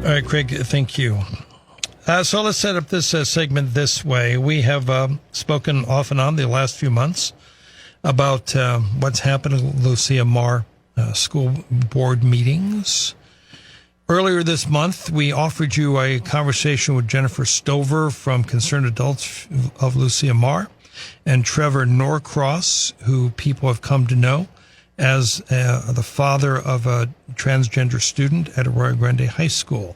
All right, Craig, thank you. So let's set up this segment this way. We have spoken off and on the last few months about what's happened at Lucia Mar school board meetings. Earlier this month, we offered you a conversation with Jennifer Stover from Concerned Adults of Lucia Mar and Trevor Norcross, who people have come to know as the father of a transgender student at Arroyo Grande High School.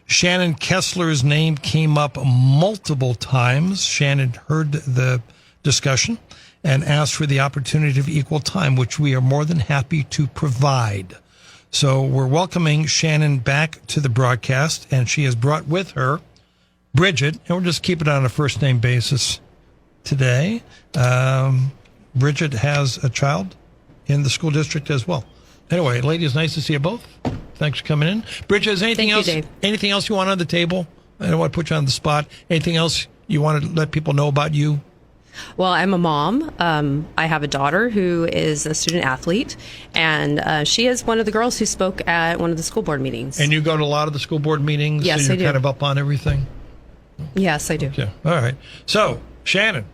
Shannon Kessler's name came up multiple times. Shannon heard the discussion and asked for the opportunity of equal time, which we are more than happy to provide. So we're welcoming Shannon back to the broadcast, and she has brought with her Bridget, and we'll just keep it on a first-name basis today. Bridget has a child in the school district as well. Anyway, ladies, nice to see you both. Thanks for coming in. Bridget, is anything else? Dave. Anything else you want on the table? I don't want to put you on the spot. Anything else you want to let people know about you? Well, I'm a mom. I have a daughter who is a student athlete, and she is one of the girls who spoke at one of the school board meetings. And you go to a lot of the school board meetings? Yes, so you're I do. kind of up on everything? Yes, I do. Okay. All right. So, Shannon.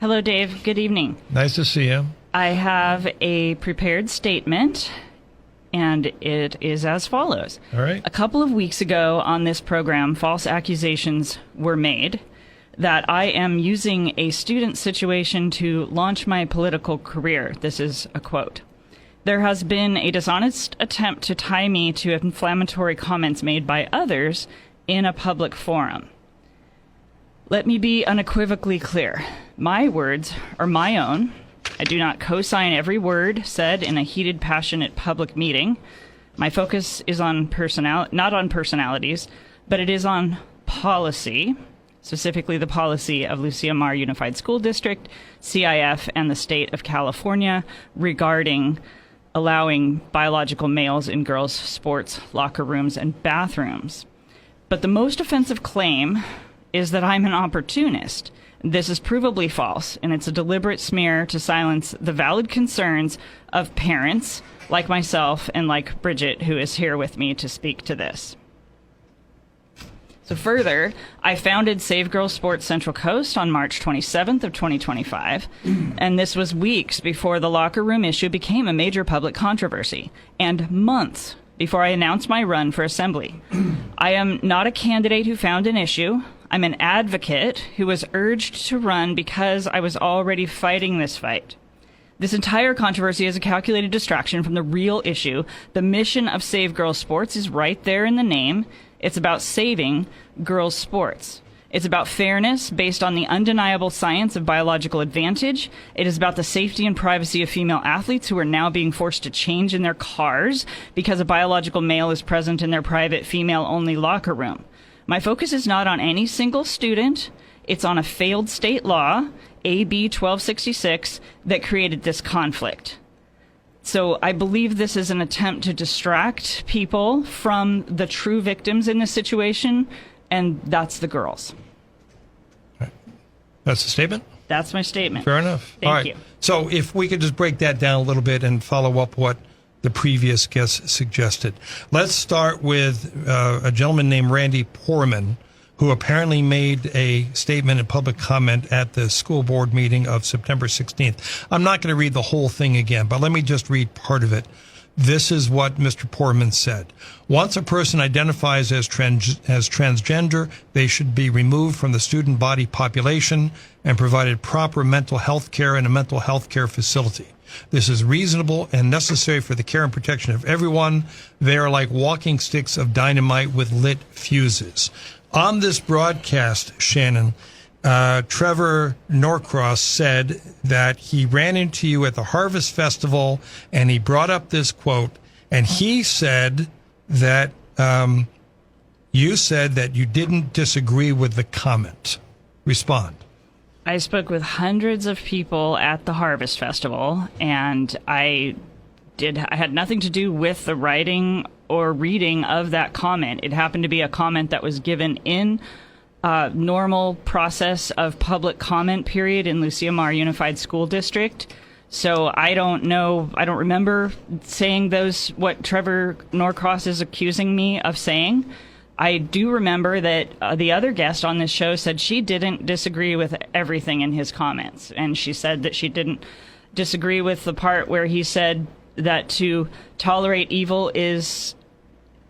Hello, Dave. Good evening. Nice to see you. I have a prepared statement, and it is as follows. All right. A couple of weeks ago on this program, false accusations were made that I am using a student situation to launch my political career. This is a quote. There has been a dishonest attempt to tie me to inflammatory comments made by others in a public forum. Let me be unequivocally clear. My words are my own. I do not co-sign every word said in a heated, passionate public meeting. My focus is on not on personalities, but it is on policy, specifically the policy of Lucia Mar Unified School District, CIF, and the state of California regarding allowing biological males in girls' sports locker rooms and bathrooms. But the most offensive claim is that I'm an opportunist. This is provably false, and it's a deliberate smear to silence the valid concerns of parents like myself and like Bridget, who is here with me to speak to this. So further, I founded Save Girls Sports Central Coast on March 27th of 2025, and this was weeks before the locker room issue became a major public controversy, and months before I announced my run for assembly. I am not a candidate who found an issue. I'm an advocate who was urged to run because I was already fighting this fight. This entire controversy is a calculated distraction from the real issue. The mission of Save Girls Sports is right there in the name. It's about saving girls' sports. It's about fairness based on the undeniable science of biological advantage. It is about the safety and privacy of female athletes who are now being forced to change in their cars because a biological male is present in their private female-only locker room. My focus is not on any single student. It's on a failed state law, AB 1266, that created this conflict. So I believe this is an attempt to distract people from the true victims in this situation, and that's the girls. Right. That's the statement? That's my statement. Fair enough. Thank All right. you. So if we could just break that down a little bit and follow up what the previous guest suggested. Let's start with a gentleman named Randy Poorman, who apparently made a statement and public comment at the school board meeting of September 16th. I'm not going to read the whole thing again, but let me just read part of it. This is what Mr. Poorman said. Once a person identifies as transgender, they should be removed from the student body population and provided proper mental health care in a mental health care facility. This is reasonable and necessary for the care and protection of everyone. They are like walking sticks of dynamite with lit fuses. On this broadcast, Shannon, Trevor Norcross said that he ran into you at the Harvest Festival and he brought up this quote, and he said that you said that you didn't disagree with the comment. Respond. I spoke with hundreds of people at the Harvest Festival, and I had nothing to do with the writing or reading of that comment. It happened to be a comment that was given in normal process of public comment period in Lucia Mar Unified School District So I don't know. I don't remember saying what Trevor Norcross is accusing me of saying. I do remember that the other guest on this show said she didn't disagree with everything in his comments. And she said that she didn't disagree with the part where he said that to tolerate evil is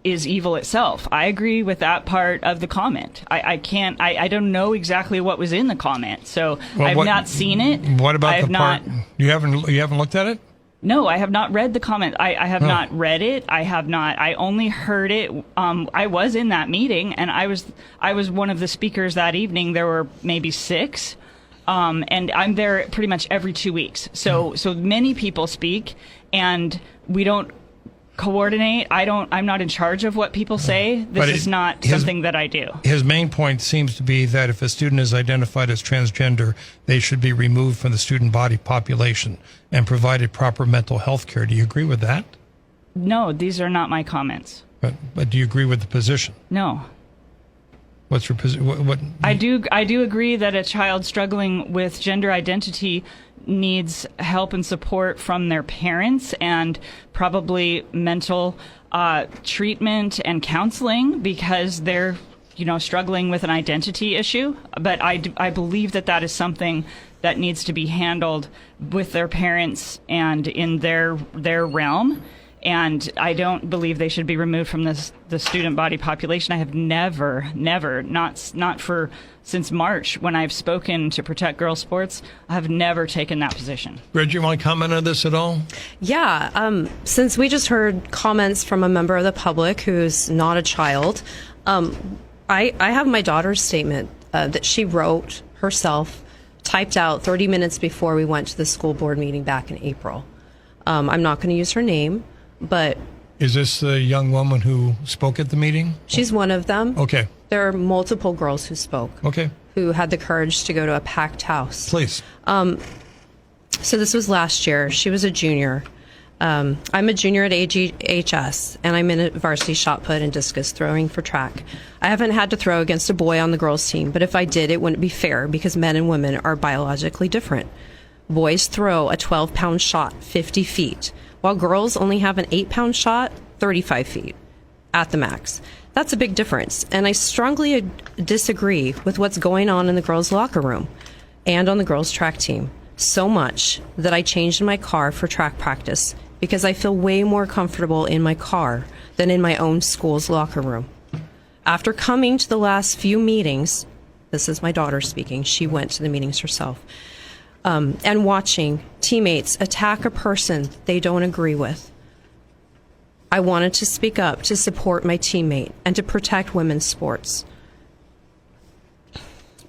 evil itself. I agree with that part of the comment. I don't know exactly what was in the comment, so I've not seen it. What about the part? You haven't looked at it? No, I have not read the comment. I have not read it. I have not. I only heard it. I was in that meeting, and I was one of the speakers that evening. There were maybe 6. And I'm there pretty much every 2 weeks. So many people speak, and we don't coordinate. I'm not in charge of what people say. This is not something that I do. His main point seems to be that if a student is identified as transgender, they should be removed from the student body population and provided proper mental health care. Do you agree with that? No, these are not my comments. But do you agree with the position? No. What's your position? I do agree that a child struggling with gender identity needs help and support from their parents and probably mental treatment and counseling because they're struggling with an identity issue. But I believe that is something that needs to be handled with their parents and in their realm. And I don't believe they should be removed from the student body population. I have never, since March, when I've spoken to Protect Girls Sports, I have never taken that position. Bridget, you want to comment on this at all? Yeah. Since we just heard comments from a member of the public who's not a child, I have my daughter's statement that she wrote herself, typed out 30 minutes before we went to the school board meeting back in April. I'm not going to use her name. But is this the young woman who spoke at the meeting? She's one of them. Okay. There are multiple girls who spoke. Okay. Who had the courage to go to a packed house. Please. So this was last year. She was a junior. I'm a junior at AGHS, and I'm in a varsity shot put and discus throwing for track. I haven't had to throw against a boy on the girls' team, but if I did, it wouldn't be fair because men and women are biologically different. Boys throw a 12-pound shot 50 feet. While girls only have an 8-pound shot, 35 feet at the max. That's a big difference. And I strongly disagree with what's going on in the girls' locker room and on the girls' track team. So much that I changed my car for track practice because I feel way more comfortable in my car than in my own school's locker room. After coming to the last few meetings, this is my daughter speaking, she went to the meetings herself, and watching teammates attack a person they don't agree with, I wanted to speak up to support my teammate and to protect women's sports.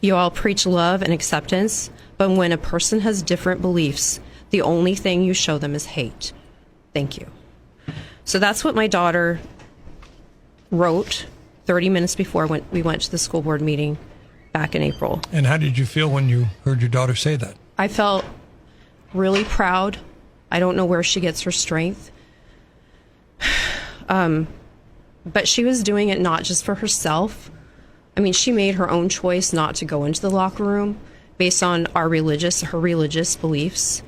You all preach love and acceptance, but when a person has different beliefs, the only thing you show them is hate. Thank you. So that's what my daughter wrote 30 minutes before when we went to the school board meeting back in April. And how did you feel when you heard your daughter say that? I felt really proud. I don't know where she gets her strength. But she was doing it not just for herself. I mean, she made her own choice not to go into the locker room based on her religious beliefs.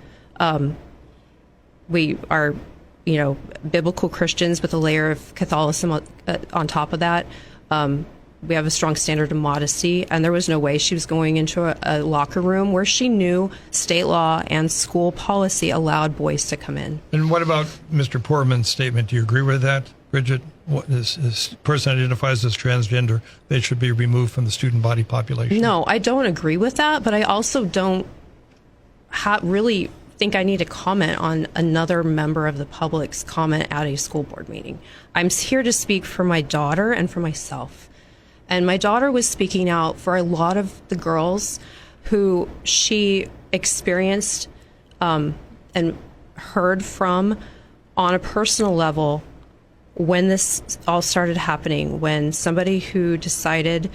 We are, biblical Christians with a layer of Catholicism on top of that. We have a strong standard of modesty, and there was no way she was going into a locker room where she knew state law and school policy allowed boys to come in. And what about Mr. Poorman's statement? Do you agree with that, Bridget? What this person identifies as transgender, they should be removed from the student body population? No, I don't agree with that, but I also don't really think I need to comment on another member of the public's comment at a school board meeting. I'm here to speak for my daughter and for myself. And my daughter was speaking out for a lot of the girls who she experienced and heard from on a personal level when this all started happening, when somebody who decided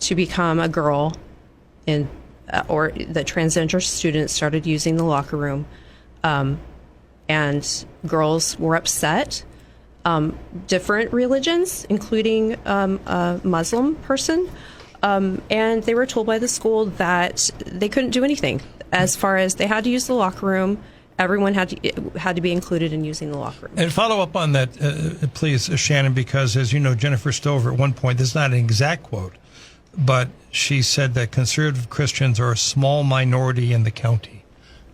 to become a girl or the transgender students started using the locker room, and girls were upset. Different religions, including a Muslim person, and they were told by the school that they couldn't do anything. As far as they had to use the locker room, everyone had to be included in using the locker room. And follow up on that, please, Shannon, because as you know, Jennifer Stover at one point, this is not an exact quote, but she said that conservative Christians are a small minority in the county.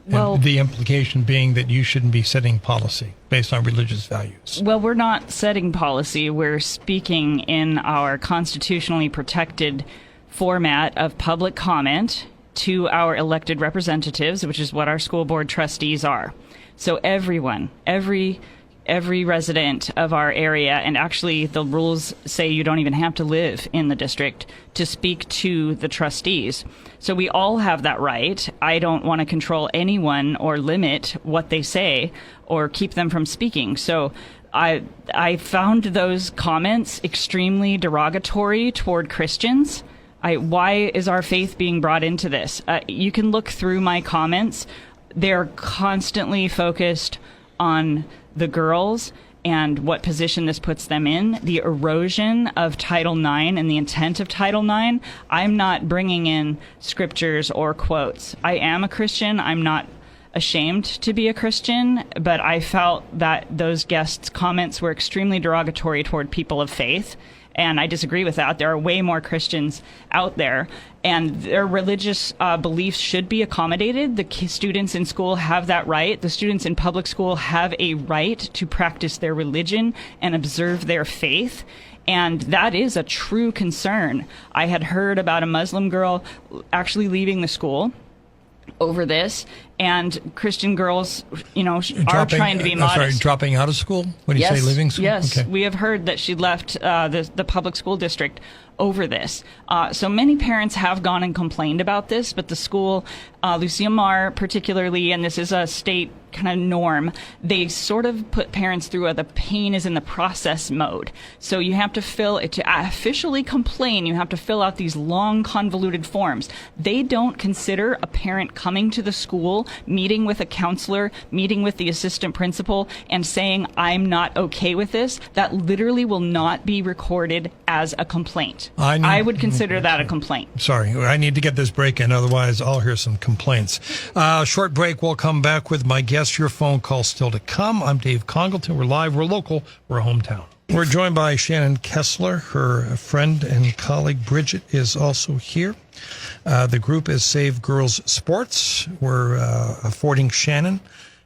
Well, and the implication being that you shouldn't be setting policy based on religious values. Well, we're not setting policy. We're speaking in our constitutionally protected format of public comment to our elected representatives, which is what our school board trustees are. So everyone, every resident of our area, and actually the rules say you don't even have to live in the district to speak to the trustees. So we all have that right. I don't want to control anyone or limit what they say or keep them from speaking. So I found those comments extremely derogatory toward Christians. Why is our faith being brought into this? You can look through my comments. They're constantly focused on the girls and what position this puts them in, the erosion of Title IX and the intent of Title IX. I'm not bringing in scriptures or quotes. I am a Christian. I'm not ashamed to be a Christian, but I felt that those guests' comments were extremely derogatory toward people of faith. And I disagree with that. There are way more Christians out there, and their religious beliefs should be accommodated. The students in school have that right. The students in public school have a right to practice their religion and observe their faith. And that is a true concern. I had heard about a Muslim girl actually leaving the school over this, and Christian girls, are trying to be modest. Sorry, dropping out of school? When you say leaving school? Yes, okay. We have heard that she left the public school district over this. So many parents have gone and complained about this, but the school, Lucia Marr particularly, and this is a state kind of norm, they sort of put parents through the pain is in the process mode. So you have to to officially complain, you have to fill out these long convoluted forms. They don't consider a parent coming to the school, meeting with a counselor, meeting with the assistant principal, and saying, I'm not okay with this. That literally will not be recorded as a complaint. I would consider that a complaint. Sorry, I need to get this break in, otherwise I'll hear some complaints. Short break, we'll come back with my guest. Your phone call still to come. I'm Dave Congleton. We're live, we're local, we're hometown. We're joined by Shannon Kessler. Her friend and colleague Bridget is also here. The group is Save Girls Sports. We're affording Shannon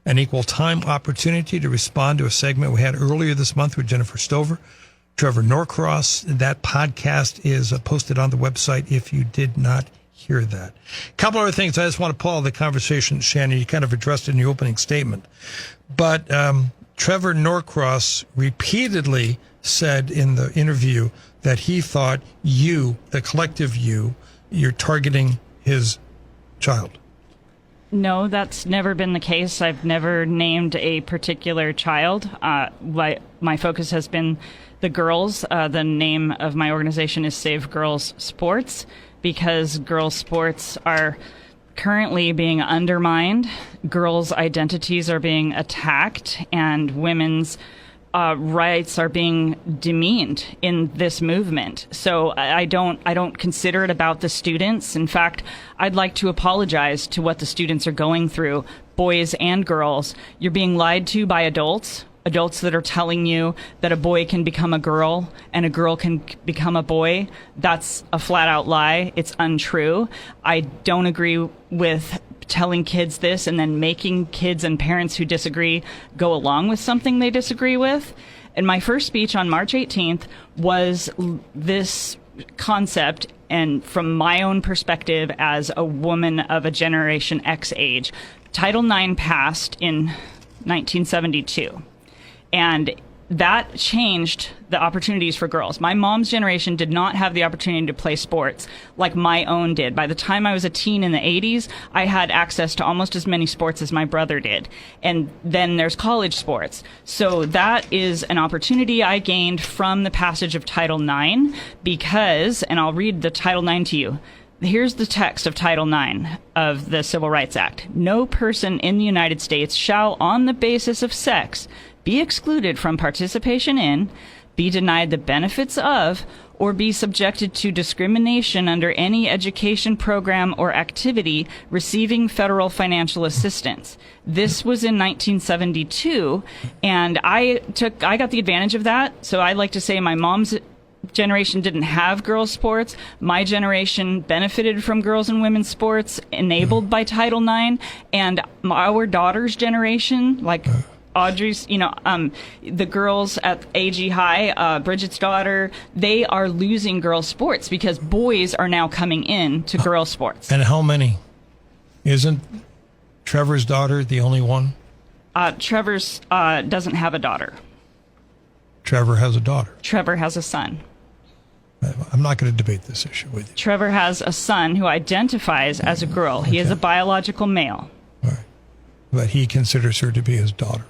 an equal time opportunity to respond to a segment we had earlier this month with Jennifer Stover, Trevor Norcross. That podcast is posted on the website if you did not hear that. A couple other things I just want to pull out of the conversation, Shannon. You kind of addressed it in your opening statement. But Trevor Norcross repeatedly said in the interview that he thought you, the collective you're targeting his child. No, that's never been the case. I've never named a particular child. My focus has been the girls. The name of my organization is Save Girls Sports, because girls' sports are currently being undermined, girls' identities are being attacked, and women's rights are being demeaned in this movement. So I don't consider it about the students. In fact, I'd like to apologize to what the students are going through, boys and girls. You're being lied to by adults that are telling you that a boy can become a girl and a girl can become a boy. That's a flat out lie. It's untrue. I don't agree with telling kids this and then making kids and parents who disagree go along with something they disagree with. And my first speech on March 18th was this concept, and from my own perspective as a woman of a Generation X age. Title IX passed in 1972. And that changed the opportunities for girls. My mom's generation did not have the opportunity to play sports like my own did. By the time I was a teen in the 80s, I had access to almost as many sports as my brother did. And then there's college sports. So that is an opportunity I gained from the passage of Title IX because, and I'll read the Title IX to you. Here's the text of Title IX of the Civil Rights Act. No person in the United States shall, on the basis of sex, be excluded from participation in, be denied the benefits of, or be subjected to discrimination under any education program or activity receiving federal financial assistance. This was in 1972, and I got the advantage of that. So I like to say my mom's generation didn't have girls' sports. My generation benefited from girls and women's sports enabled by Title IX, and our daughter's generation, like Audrey's, the girls at AG High, Bridget's daughter, they are losing girls' sports because boys are now coming in to girls' sports. And how many? Isn't Trevor's daughter the only one? Trevor's doesn't have a daughter. Trevor has a daughter. Trevor has a son. I'm not going to debate this issue with you. Trevor has a son who identifies as a girl. He is a biological male. All right. But he considers her to be his daughter.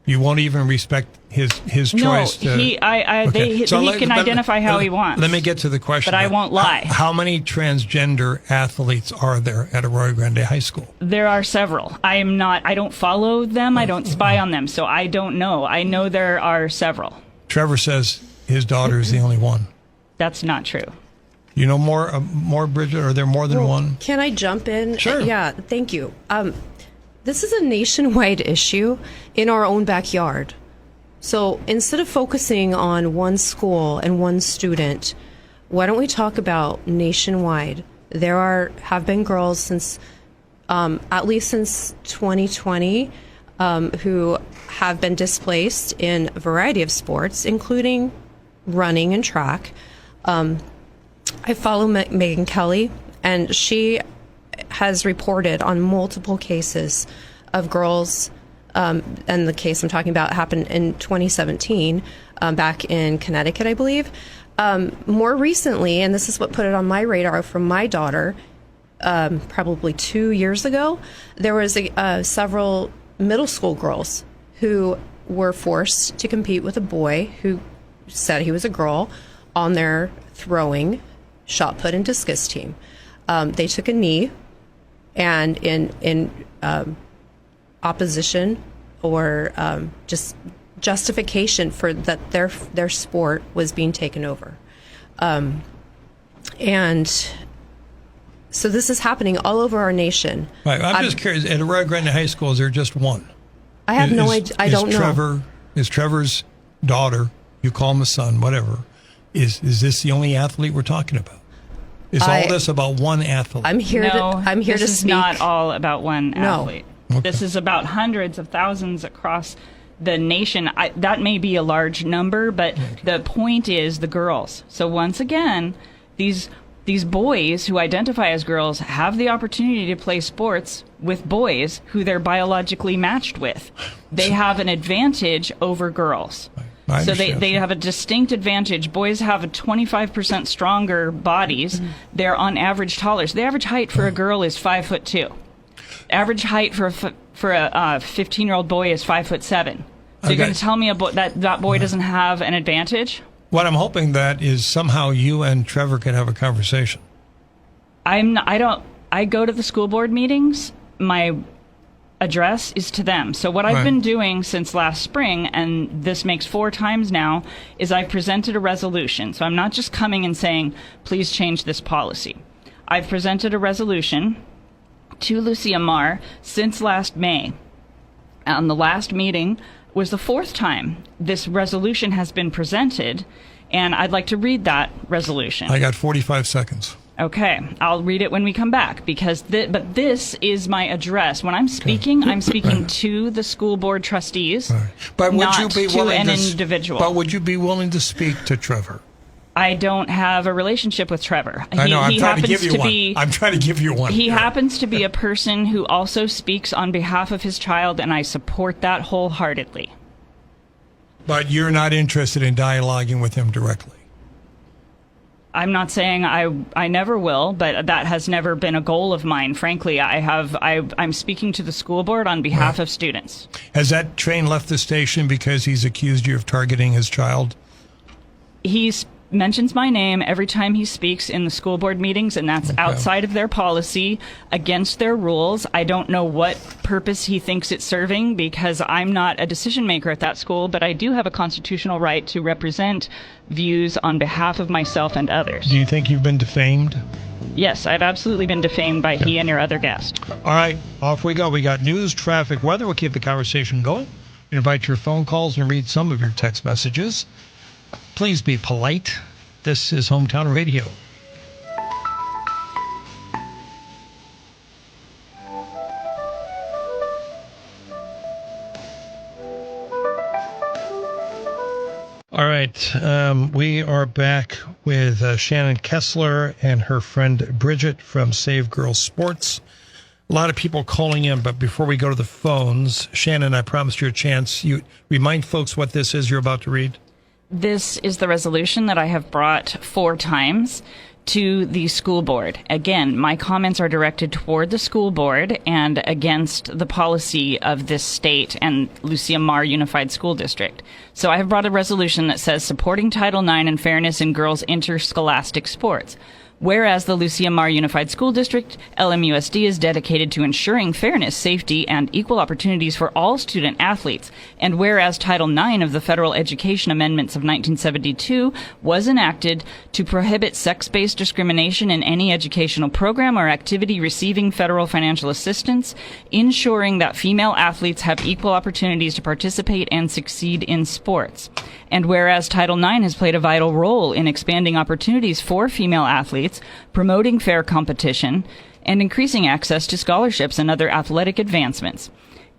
You won't even respect his choice. No, he can identify how he wants. Let me get to the question. But I won't lie. How many transgender athletes are there at Arroyo Grande High School? There are several. I don't follow them. I don't spy on them. So I don't know. I know there are several. Trevor says his daughter is the only one. That's not true. You know more, Bridget? Are there more than one? Can I jump in? Sure. Yeah, thank you. This is a nationwide issue in our own backyard. So instead of focusing on one school and one student, why don't we talk about nationwide? There have been girls since, at least since 2020, who have been displaced in a variety of sports, including running and track. I follow Megan Kelly, and she has reported on multiple cases of girls, and the case I'm talking about happened in 2017, back in Connecticut, I believe. More recently, and this is what put it on my radar from my daughter, probably 2 years ago, there was several middle school girls who were forced to compete with a boy who said he was a girl on their throwing, shot put, and discus team. They took a knee, and in opposition or just justification for that their sport was being taken over. And so this is happening all over our nation. Right. I'm just curious, at Arroyo Grande High School, is there just one? I have no idea. I don't know. Is Trevor's daughter, you call him a son, whatever, is this the only athlete we're talking about? Is all this about one athlete? I'm here to speak. This is not all about one athlete. Okay. This is about hundreds of thousands across the nation. That may be a large number, but the point is the girls. So once again, these boys who identify as girls have the opportunity to play sports with boys who they're biologically matched with. They have an advantage over girls. So they have a distinct advantage. Boys have a 25% stronger bodies. They're on average taller. So the average height for a girl is 5'2". Average height for a 15-year-old boy is 5'7". So you're going to tell me that boy doesn't have an advantage? What I'm hoping that is somehow you and Trevor can have a conversation. I go to the school board meetings. My address is to them. So what I've been doing since last spring, and this makes 4 times now, is I've presented a resolution. So I'm not just coming and saying, please change this policy. I've presented a resolution to Lucia Marr since last May. And the last meeting was the 4th time this resolution has been presented, and I'd like to read that resolution. I got 45 seconds. Okay, I'll read it when we come back, because but this is my address. When I'm speaking, I'm speaking to the school board trustees, but not to an individual. But would you be willing to speak to Trevor? I don't have a relationship with Trevor. I know, I'm trying to give you one. I'm trying to give you one. He happens to be a person who also speaks on behalf of his child, and I support that wholeheartedly. But you're not interested in dialoguing with him directly? I'm not saying I never will, but that has never been a goal of mine. Frankly, I'm speaking to the school board on behalf of students. Has that train left the station because he's accused you of targeting his child? He's mentions my name every time he speaks in the school board meetings, and that's outside of their policy, against their rules. I don't know what purpose he thinks it's serving, because I'm not a decision maker at that school, but I do have a constitutional right to represent views on behalf of myself and others. Do you think you've been defamed? Yes, I've absolutely been defamed by he and your other guest. All right, off we go. We got news, traffic, weather. We'll keep the conversation going. We invite your phone calls and read some of your text messages. Please be polite. This is Hometown Radio. All right, we are back with Shannon Kessler and her friend Bridget from Save Girls Sports. A lot of people calling in, but before we go to the phones, Shannon, I promised you a chance. You remind folks what this is you're about to read. This is the resolution that I have brought 4 times to the school board. Again, my comments are directed toward the school board and against the policy of this state and Lucia Mar Unified School District. So I have brought a resolution that says supporting Title IX and fairness in girls' interscholastic sports. Whereas the Lucia Mar Unified School District, LMUSD, is dedicated to ensuring fairness, safety, and equal opportunities for all student athletes, and whereas Title IX of the Federal Education Amendments of 1972 was enacted to prohibit sex-based discrimination in any educational program or activity receiving federal financial assistance, ensuring that female athletes have equal opportunities to participate and succeed in sports. And whereas Title IX has played a vital role in expanding opportunities for female athletes, promoting fair competition, and increasing access to scholarships and other athletic advancements.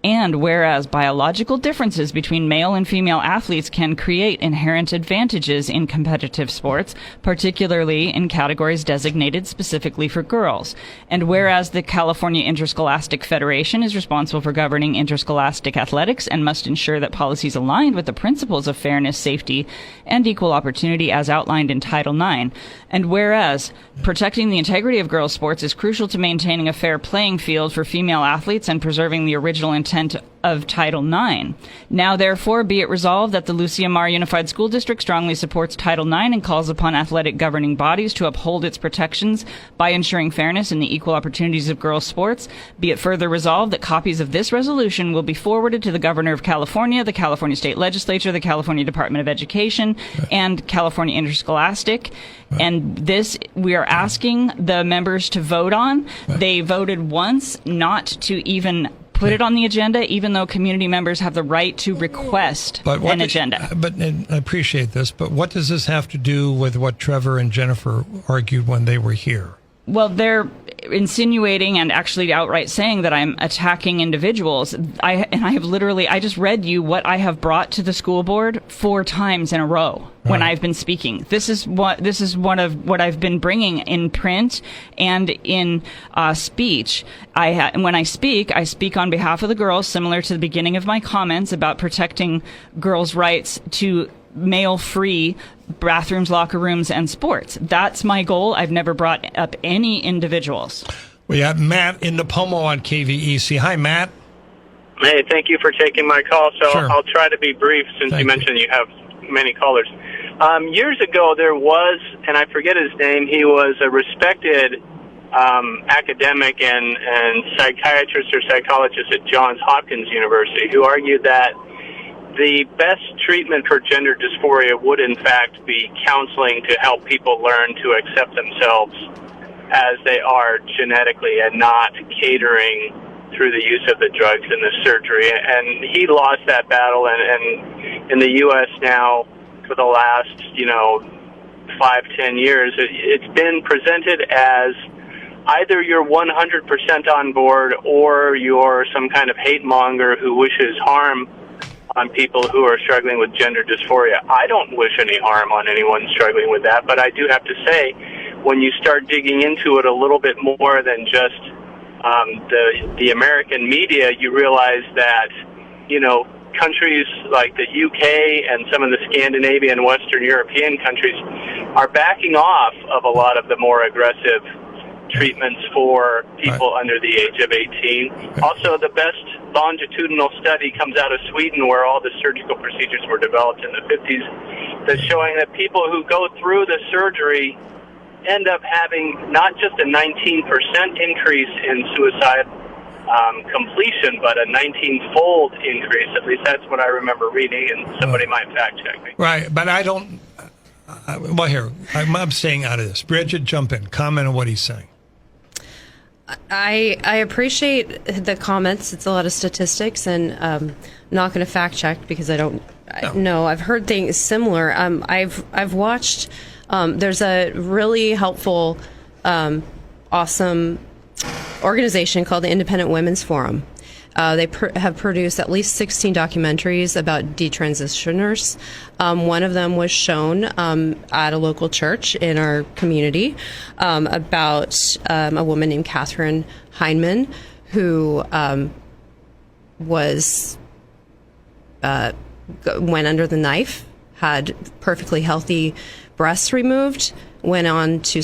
And whereas biological differences between male and female athletes can create inherent advantages in competitive sports, particularly in categories designated specifically for girls. And whereas the California Interscholastic Federation is responsible for governing interscholastic athletics and must ensure that policies aligned with the principles of fairness, safety, and equal opportunity as outlined in Title IX. And whereas protecting the integrity of girls' sports is crucial to maintaining a fair playing field for female athletes and preserving the original intent of Title IX. Now, therefore, be it resolved that the Lucia Mar Unified School District strongly supports Title IX and calls upon athletic governing bodies to uphold its protections by ensuring fairness in the equal opportunities of girls' sports. Be it further resolved that copies of this resolution will be forwarded to the Governor of California, the California State Legislature, the California Department of Education, and California Interscholastic. And this we are asking the members to vote on. They voted once not to even put it on the agenda, even though community members have the right to request an agenda. And I appreciate this, but what does this have to do with what Trevor and Jennifer argued when they were here? Well, they're insinuating and actually outright saying that I'm attacking individuals. I just read you what I have brought to the school board 4 times in a row when I've been speaking. This is one of what I've been bringing in print and in speech. When I speak on behalf of the girls, similar to the beginning of my comments about protecting girls' rights to male-free bathrooms, locker rooms, and sports. That's my goal. I've never brought up any individuals. We have Matt in Napomo on KVEC. Hi, Matt. Hey, thank you for taking my call. So Sure. I'll try to be brief since you mentioned you have many callers. Years ago, there was, and I forget his name, he was a respected academic and psychiatrist or psychologist at Johns Hopkins University who argued that the best treatment for gender dysphoria would, in fact, be counseling to help people learn to accept themselves as they are genetically and not catering through the use of the drugs and the surgery. And he lost that battle, and in the U.S. now, for the last, 5-10 years, it's been presented as either you're 100% on board or you're some kind of hate monger who wishes harm on people who are struggling with gender dysphoria. I don't wish any harm on anyone struggling with that, but I do have to say, when you start digging into it a little bit more than just the American media, you realize that, countries like the UK and some of the Scandinavian, Western European countries are backing off of a lot of the more aggressive treatments for people under the age of 18. Also, the best longitudinal study comes out of Sweden, where all the surgical procedures were developed in the 50s. that's showing that people who go through the surgery end up having not just a 19% increase in suicide completion, but a 19-fold increase. At least that's what I remember reading, and somebody might fact check me. Right, but I don't. Well, here, I'm staying out of this. Bridget, jump in. Comment on what he's saying. I appreciate the comments. It's a lot of statistics, and not going to fact check because I don't know. I've heard things similar. I've watched. There's a really helpful, awesome organization called the Independent Women's Forum. They have produced at least 16 documentaries about detransitioners. One of them was shown at a local church in our community about a woman named Catherine Heineman who went under the knife, had perfectly healthy breasts removed, went on to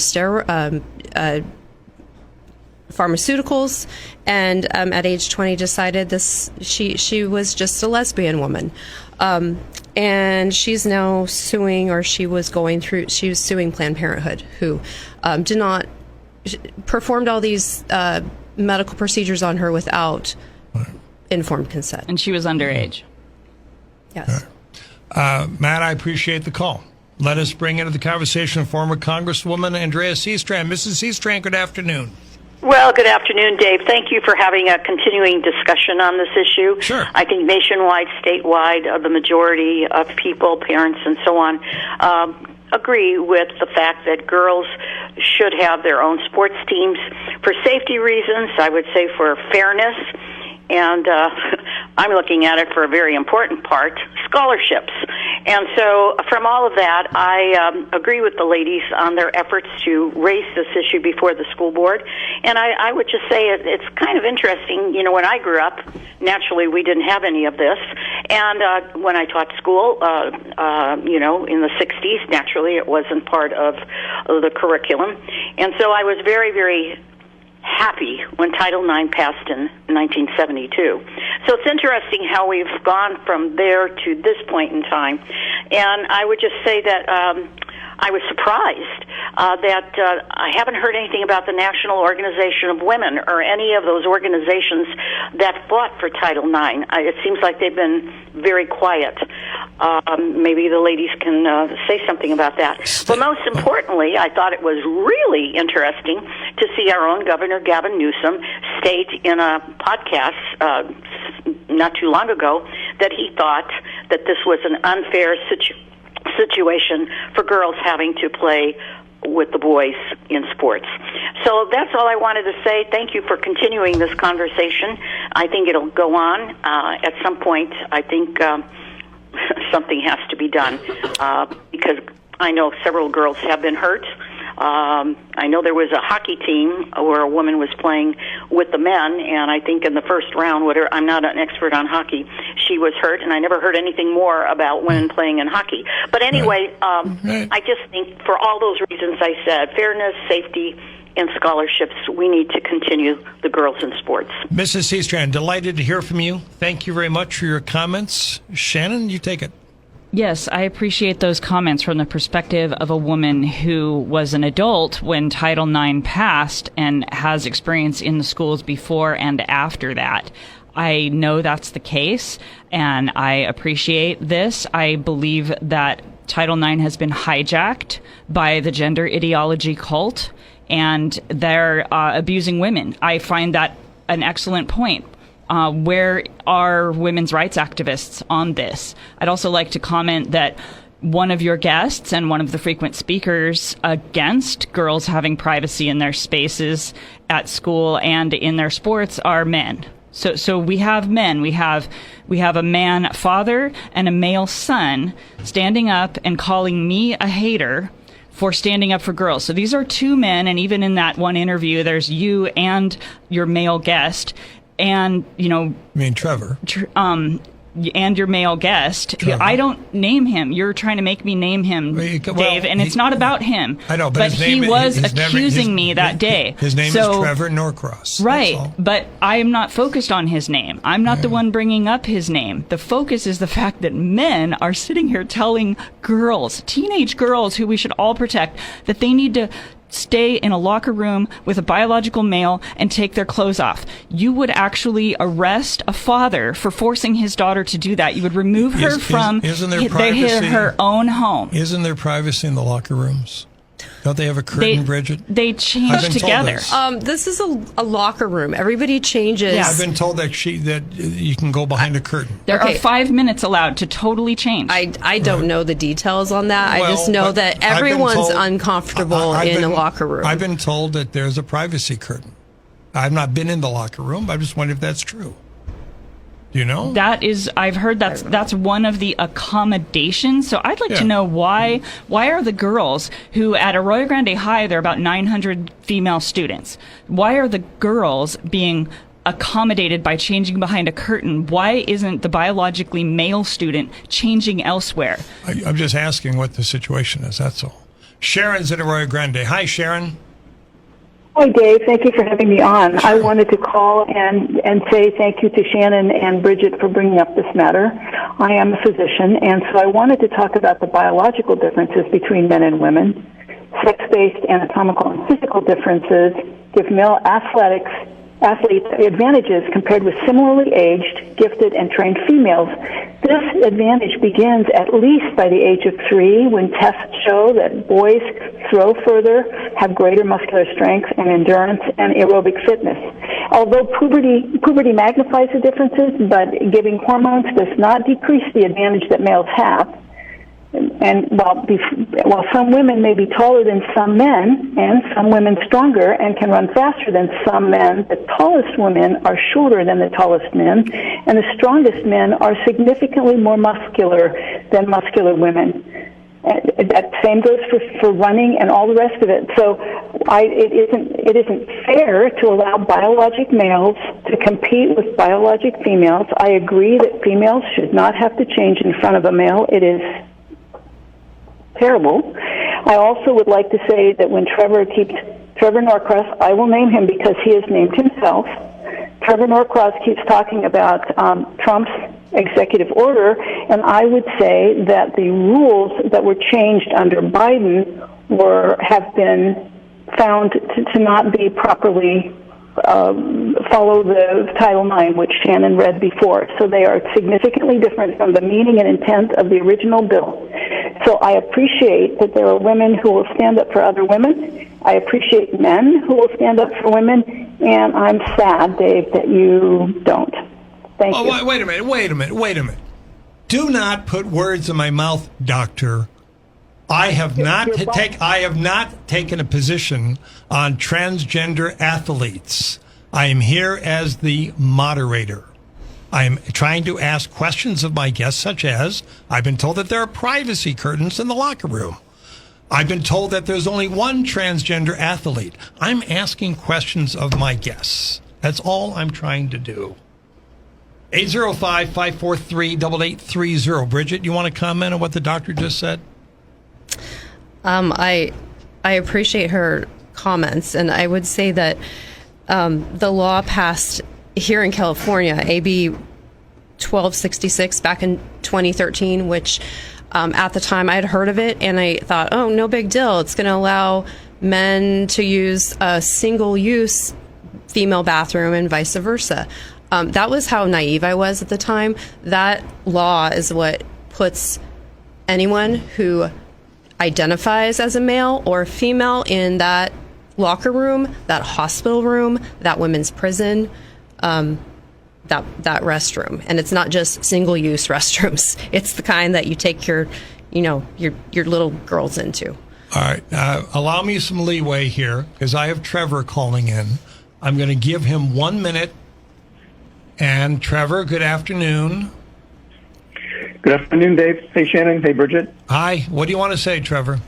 pharmaceuticals, and at age 20 decided she was just a lesbian woman, and she's now suing, or she was suing Planned Parenthood, who did not performed all these medical procedures on her without informed consent, and she was underage. Yes. Matt, I appreciate the call. Let us bring into the conversation former Congresswoman Andrea Seastrand. Mrs. Seastrand, good afternoon. Well, good afternoon, Dave. Thank you for having a continuing discussion on this issue. Sure. I think nationwide, statewide, the majority of people, parents, and so on, agree with the fact that girls should have their own sports teams for safety reasons, I would say for fairness, and I'm looking at it for a very important part, scholarships. And so from all of that, I agree with the ladies on their efforts to raise this issue before the school board. And I would just say it's kind of interesting. You know, when I grew up, naturally we didn't have any of this. And when I taught school, you know, in the 60s, naturally it wasn't part of the curriculum. And so I was very, very happy when Title IX passed in 1972. So it's interesting how we've gone from there to this point in time. And I would just say that I was surprised that I haven't heard anything about the National Organization of Women or any of those organizations that fought for Title IX. It seems like they've been very quiet. Maybe the ladies can say something about that. But most importantly, I thought it was really interesting to see our own Governor Gavin Newsom state in a podcast not too long ago that he thought that this was an unfair situation for girls having to play with the boys in sports. So that's all I wanted to say. Thank you for continuing this conversation. I think it'll go on. At some point, I think something has to be done because I know several girls have been hurt. I know there was a hockey team where a woman was playing with the men, and I think in the first round, I'm not an expert on hockey, she was hurt, and I never heard anything more about women playing in hockey. But anyway, I just think for all those reasons I said, fairness, safety, and scholarships, we need to continue the girls in sports. Mrs. Seastrand, delighted to hear from you. Thank you very much for your comments. Shannon, you take it. Yes, I appreciate those comments from the perspective of a woman who was an adult when Title IX passed and has experience in the schools before and after that. I know that's the case, and I appreciate this. I believe that Title IX has been hijacked by the gender ideology cult, and they're abusing women. I find that an excellent point. Where are women's rights activists on this? I'd also like to comment that one of your guests and one of the frequent speakers against girls having privacy in their spaces at school and in their sports are men. So we have men. We have a man father and a male son standing up and calling me a hater for standing up for girls. So these are two men, and even in that one interview, there's you and your male guest. And, you know... I mean, Trevor. and your male guest. Trevor. I don't name him. You're trying to make me name him, Dave, and it's not about him. I know, but he was accusing me that day. His name is Trevor Norcross. Right, but I am not focused on his name. I'm not the one bringing up his name. The focus is the fact that men are sitting here telling girls, teenage girls who we should all protect, that they need to stay in a locker room with a biological male and take their clothes off. You would actually arrest a father for forcing his daughter to do that. You would remove her from her own home. Isn't there privacy in the locker rooms? Don't they have a curtain, Bridget? They change together. This is a locker room. Everybody changes. Yeah, I've been told that you can go behind a curtain. There are 5 minutes allowed to totally change. I don't know the details on that. I just know that everyone's uncomfortable in a locker room. I've been told that there's a privacy curtain. I've not been in the locker room, but I just wonder if that's true. Do you know? I've heard that's one of the accommodations. So I'd like to know why are the girls who at Arroyo Grande High, there are about 900 female students. Why are the girls being accommodated by changing behind a curtain? Why isn't the biologically male student changing elsewhere? I'm just asking what the situation is, that's all. Sharon's at Arroyo Grande. Hi, Sharon. Hi, Dave. Thank you for having me on. I wanted to call and say thank you to Shannon and Bridget for bringing up this matter. I am a physician, and so I wanted to talk about the biological differences between men and women. Sex-based anatomical and physical differences give male athletes advantages compared with similarly aged, gifted, and trained females. This advantage begins at least by the age of 3, when tests show that boys throw further, have greater muscular strength and endurance, and aerobic fitness. Although puberty magnifies the differences, but giving hormones does not decrease the advantage that males have. And while some women may be taller than some men, and some women stronger and can run faster than some men, the tallest women are shorter than the tallest men, and the strongest men are significantly more muscular than muscular women. And that same goes for running and all the rest of it. So it isn't fair to allow biologic males to compete with biologic females. I agree that females should not have to change in front of a male. It is terrible. I also would like to say that when Trevor Norcross, I will name him because he has named himself. Trevor Norcross keeps talking about Trump's executive order, and I would say that the rules that were changed under Biden have been found to not be properly follow the Title IX, which Shannon read before. So they are significantly different from the meaning and intent of the original bill. So I appreciate that there are women who will stand up for other women. I appreciate men who will stand up for women, and I'm sad, Dave, that you don't. Thank you. Wait a minute. Do not put words in my mouth, Doctor. I have not taken a position on transgender athletes. I am here as the moderator. I am trying to ask questions of my guests, such as, I've been told that there are privacy curtains in the locker room. I've been told that there's only one transgender athlete. I'm asking questions of my guests. That's all I'm trying to do. 805-543-8830. Bridget, you want to comment on what the doctor just said? I appreciate her comments, and I would say that the law passed here in California, AB 1266, back in 2013, which at the time I had heard of it, and I thought, oh, no big deal. It's going to allow men to use a single-use female bathroom and vice versa. That was how naive I was at the time. That law is what puts anyone who identifies as a male or female in that locker room, that hospital room, that women's prison, that restroom. And it's not just single-use restrooms. It's the kind that you take your little girls into. All right. Allow me some leeway here, because I have Trevor calling in. I'm going to give him 1 minute. And Trevor, good afternoon. Good afternoon, Dave. Hey, Shannon. Hey, Bridget. Hi. What do you want to say, Trevor?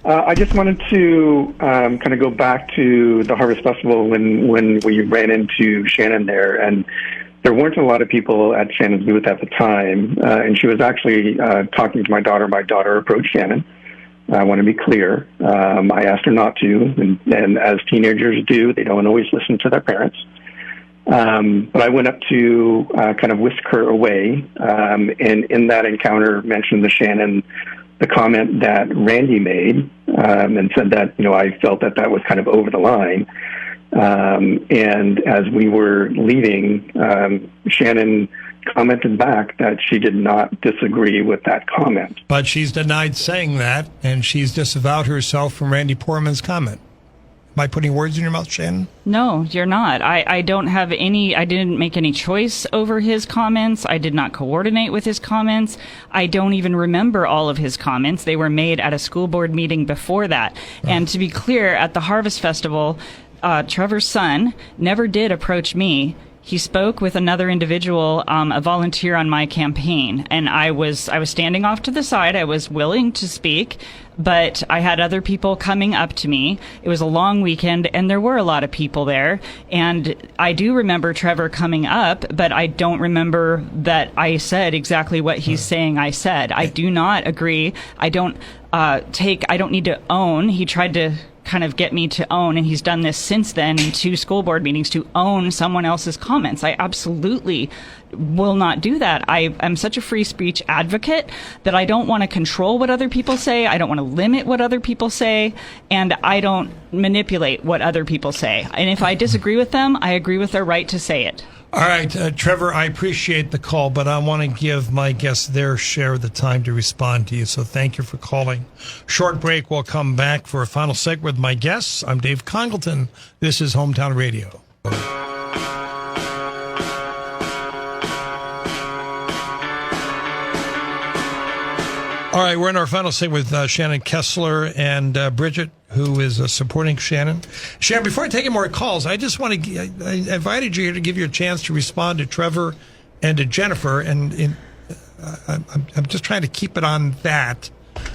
I just wanted to kind of go back to the Harvest Festival when we ran into Shannon there. And there weren't a lot of people at Shannon's booth at the time, and she was actually talking to my daughter. My daughter approached Shannon. I want to be clear. I asked her not to, and as teenagers do, they don't always listen to their parents. But I went up to kind of whisk her away, and in that encounter mentioned to Shannon the comment that Randy made, and said that, I felt that was kind of over the line. And as we were leaving, Shannon commented back that she did not disagree with that comment. But she's denied saying that, and she's disavowed herself from Randy Poorman's comment. Am I putting words in your mouth, Shannon? No, you're not. I don't have I didn't make any choice over his comments. I did not coordinate with his comments. I don't even remember all of his comments. They were made at a school board meeting before that. Right. And to be clear, at the Harvest Festival, Trevor's son never did approach me. He spoke with another individual, a volunteer on my campaign, and I was standing off to the side. I was willing to speak, but I had other people coming up to me. It was a long weekend, and there were a lot of people there. And I do remember Trevor coming up, but I don't remember that I said exactly what he's saying I said. I do not agree. I don't need to own. He tried to kind of get me to own, and he's done this since then in 2 school board meetings, to own someone else's comments. I absolutely will not do that. I am such a free speech advocate that I don't want to control what other people say. I don't want to limit what other people say, and I don't manipulate what other people say. And if I disagree with them, I agree with their right to say it. All right, Trevor, I appreciate the call, but I want to give my guests their share of the time to respond to you, so thank you for calling. Short break. We'll come back for a final segment with my guests. I'm Dave Congleton. This is Hometown Radio. All right, we're in our final segment with Shannon Kessler and Bridget, who is supporting Shannon. Shannon, before I take any more calls, I just want to, I invited you here to give you a chance to respond to Trevor and to Jennifer, and I'm just trying to keep it on that.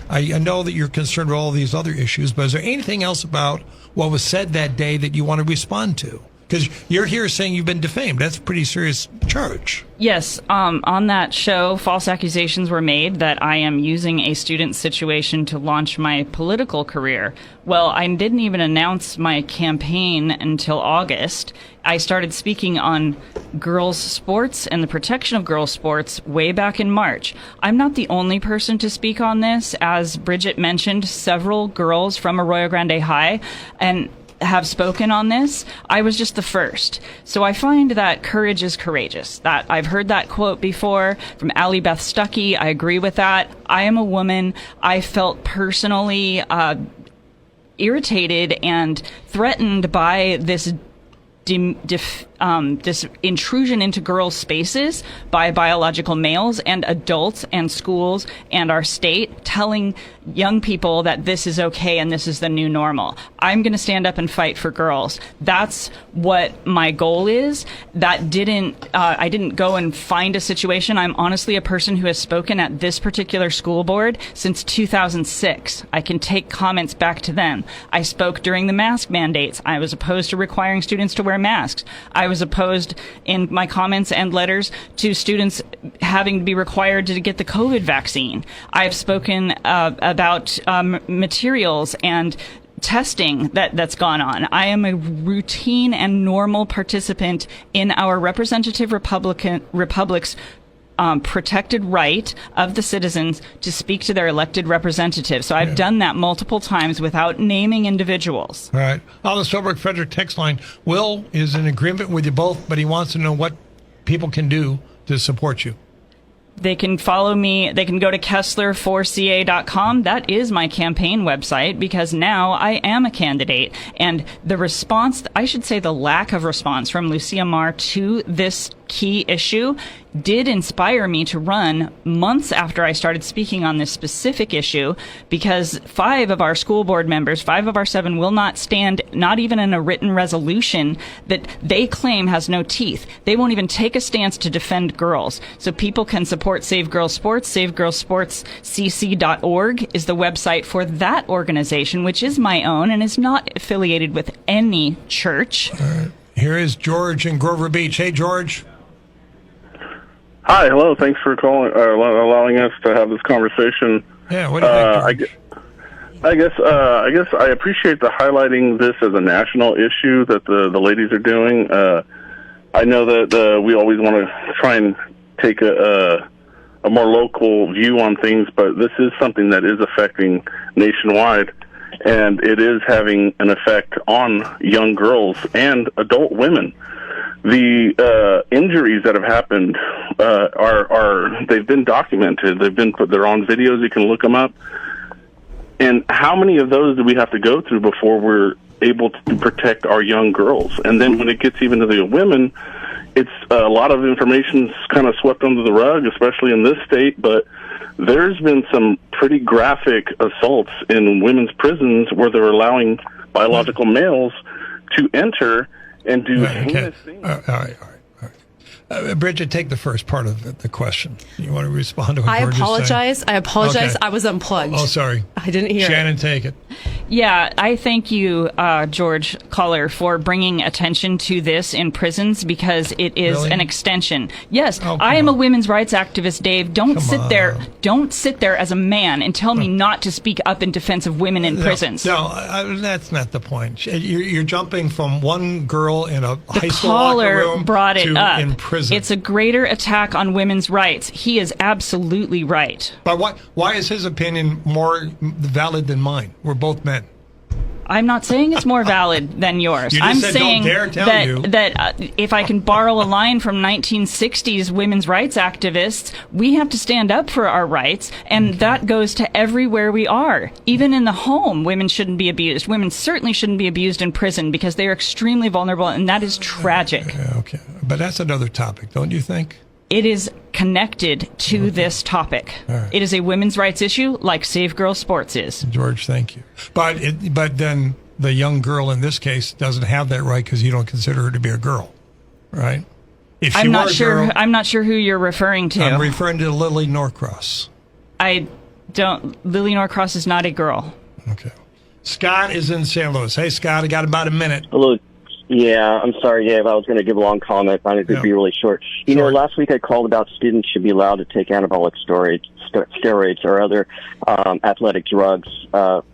I know that you're concerned with all these other issues, but is there anything else about what was said that day that you want to respond to? Because you're here saying you've been defamed. That's a pretty serious charge. Yes. On that show, false accusations were made that I am using a student situation to launch my political career. Well, I didn't even announce my campaign until August. I started speaking on girls' sports and the protection of girls' sports way back in March. I'm not the only person to speak on this. As Bridget mentioned, several girls from Arroyo Grande High and have spoken on this. I was just the first. So I find that courage is courageous. That I've heard that quote before from Allie Beth Stuckey. I agree with that. I am a woman. I felt personally irritated and threatened by this this intrusion into girls' spaces by biological males and adults and schools and our state telling young people that this is okay and this is the new normal. I'm going to stand up and fight for girls. That's what my goal is. That I didn't go and find a situation. I'm honestly a person who has spoken at this particular school board since 2006. I can take comments back to them. I spoke during the mask mandates. I was opposed to requiring students to wear masks. I was opposed in my comments and letters to students having to be required to get the COVID vaccine. I've spoken about materials and testing that's gone on. I am a routine and normal participant in our representative republic's protected right of the citizens to speak to their elected representatives. So I've done that multiple times without naming individuals. All right. On the Stillbrook Frederick text line, Will is in agreement with you both, but he wants to know what people can do to support you. They can follow me. They can go to Kessler4ca.com. That is my campaign website because now I am a candidate. And the response, I should say the lack of response from Lucia Marr to this key issue did inspire me to run months after I started speaking on this specific issue because 5 of our school board members, 5 of our 7 will not stand, not even in a written resolution that they claim has no teeth. They won't even take a stance to defend girls. So people can support Save Girls Sports. SaveGirlsSportsCC.org is the website for that organization, which is my own and is not affiliated with any church. All right. Here is George in Grover Beach. Hey, George. Hi, hello. Thanks for calling, allowing us to have this conversation. Yeah, what do you think, George? I guess I appreciate the highlighting this as a national issue that the ladies are doing. I know that we always want to try and take a more local view on things, but this is something that is affecting nationwide, and it is having an effect on young girls and adult women. The injuries that have happened they've been documented. They're on videos. You can look them up. And how many of those do we have to go through before we're able to protect our young girls? And then when it gets even to the women, it's a lot of information's kind of swept under the rug, especially in this state. But there's been some pretty graphic assaults in women's prisons where they're allowing biological males to enter and do heinous things. All right. Bridget, take the first part of the question. You want to respond to what I George is saying? I apologize. Okay. I was unplugged. Oh, sorry. I didn't hear Shannon, it. take it. Yeah, I thank you, George Caller, for bringing attention to this in prisons because it is Really? an extension. Yes, Oh, I am come a women's rights activist, Dave. Don't Come sit there. on. Don't sit there as a man and tell me not to speak up in defense of women in prisons. No, that's not the point. You're jumping from one girl in a high The school locker caller room brought it to up. in prison. It's a greater attack on women's rights. He is absolutely right. But why is his opinion more valid than mine? We're both men. I'm not saying it's more valid than yours. You just I'm said, saying don't dare tell that you. if I can borrow a line from 1960s women's rights activists, we have to stand up for our rights, and that goes to everywhere we are. Even in the home, women shouldn't be abused. Women certainly shouldn't be abused in prison because they are extremely vulnerable, and that is tragic. Okay. But that's another topic, don't you think? It is connected to this topic. Right. It is a women's rights issue like Save Girls Sports is. George, thank you. But then the young girl in this case doesn't have that right because you don't consider her to be a girl, right? If she I'm not were a sure. girl, I'm not sure who you're referring to. I'm referring to Lily Norcross. I don't. Lily Norcross is not a girl. Okay. Scott is in St. Louis. Hey, Scott, I got about a minute. Hello. Yeah, I'm sorry, Dave. I was going to give a long comment. I think it'd be really short. You know, last week I called about students should be allowed to take anabolic steroids or other athletic drugs for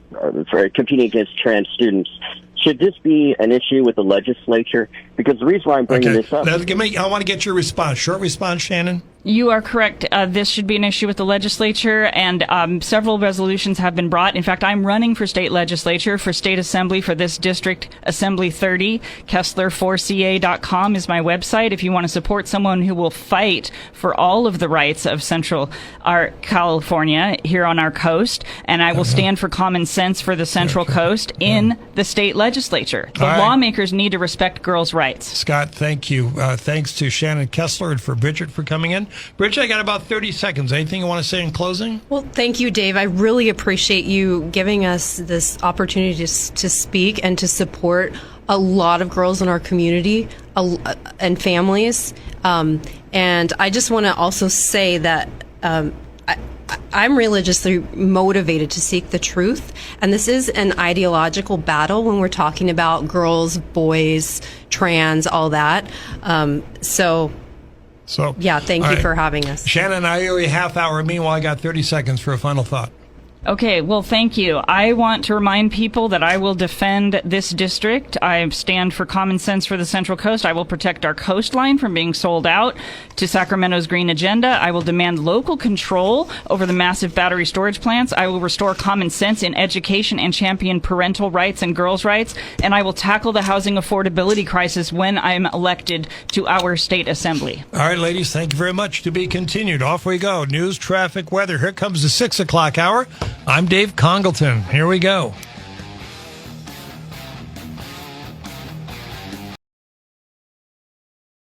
competing against trans students. Should this be an issue with the legislature? Because the reason why I'm bringing this up... I want to get your response. Short response, Shannon? You are correct. This should be an issue with the legislature, and several resolutions have been brought. In fact, I'm running for state legislature, for state assembly, for this district, Assembly 30. Kessler4ca.com is my website if you want to support someone who will fight for all of the rights of Central California here on our coast. And I will stand for common sense for the Central Coast in the state legislature. The lawmakers need to respect girls' rights. Scott, thank you. Thanks to Shannon Kessler and for Bridget for coming in. Bridget, I got about 30 seconds. Anything you want to say in closing? Well, thank you, Dave. I really appreciate you giving us this opportunity to speak and to support a lot of girls in our community and families. And I just want to also say that I'm religiously motivated to seek the truth, and this is an ideological battle when we're talking about girls, boys, trans, all that. So yeah, thank you for having us. Shannon, I owe you a half hour. Meanwhile, I got 30 seconds for a final thought. Okay, well, thank you. I want to remind people that I will defend this district. I stand for common sense for the Central Coast. I will protect our coastline from being sold out to Sacramento's green agenda. I will demand local control over the massive battery storage plants. I will restore common sense in education and champion parental rights and girls' rights. And I will tackle the housing affordability crisis when I'm elected to our state assembly. All right, ladies, thank you very much. To be continued. Off we go. News, traffic, weather. Here comes the 6 o'clock hour. I'm Dave Congleton. Here we go.